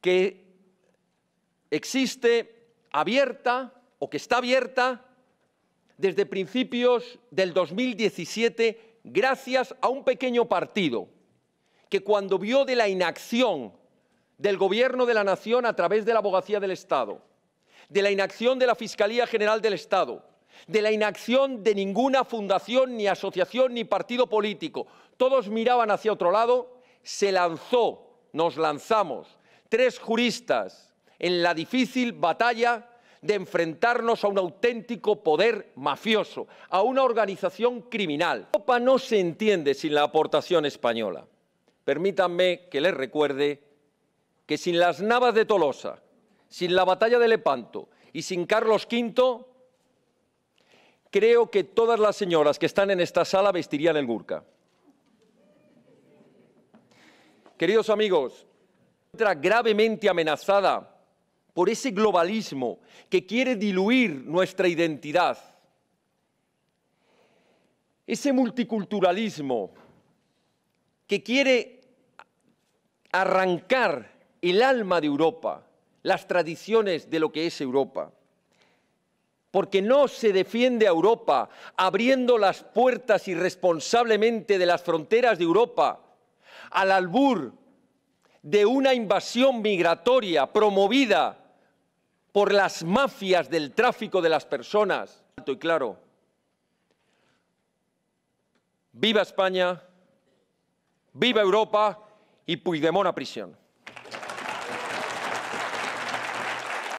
que existe abierta o que está abierta desde principios del 2017 gracias a un pequeño partido que cuando vio de la inacción del Gobierno de la Nación a través de la Abogacía del Estado, de la inacción de la Fiscalía General del Estado, de la inacción de ninguna fundación, ni asociación, ni partido político, todos miraban hacia otro lado, se lanzó, nos lanzamos, 3 juristas en la difícil batalla de enfrentarnos a un auténtico poder mafioso, a una organización criminal. Europa no se entiende sin la aportación española. Permítanme que les recuerde que sin las Navas de Tolosa, sin la batalla de Lepanto y sin Carlos V, creo que todas las señoras que están en esta sala vestirían el burka. Queridos amigos, está gravemente amenazada por ese globalismo que quiere diluir nuestra identidad, ese multiculturalismo que quiere arrancar el alma de Europa, las tradiciones de lo que es Europa. Porque no se defiende a Europa abriendo las puertas irresponsablemente de las fronteras de Europa al albur de una invasión migratoria promovida por las mafias del tráfico de las personas. Alto y claro. Viva España, viva Europa y Puigdemont a prisión.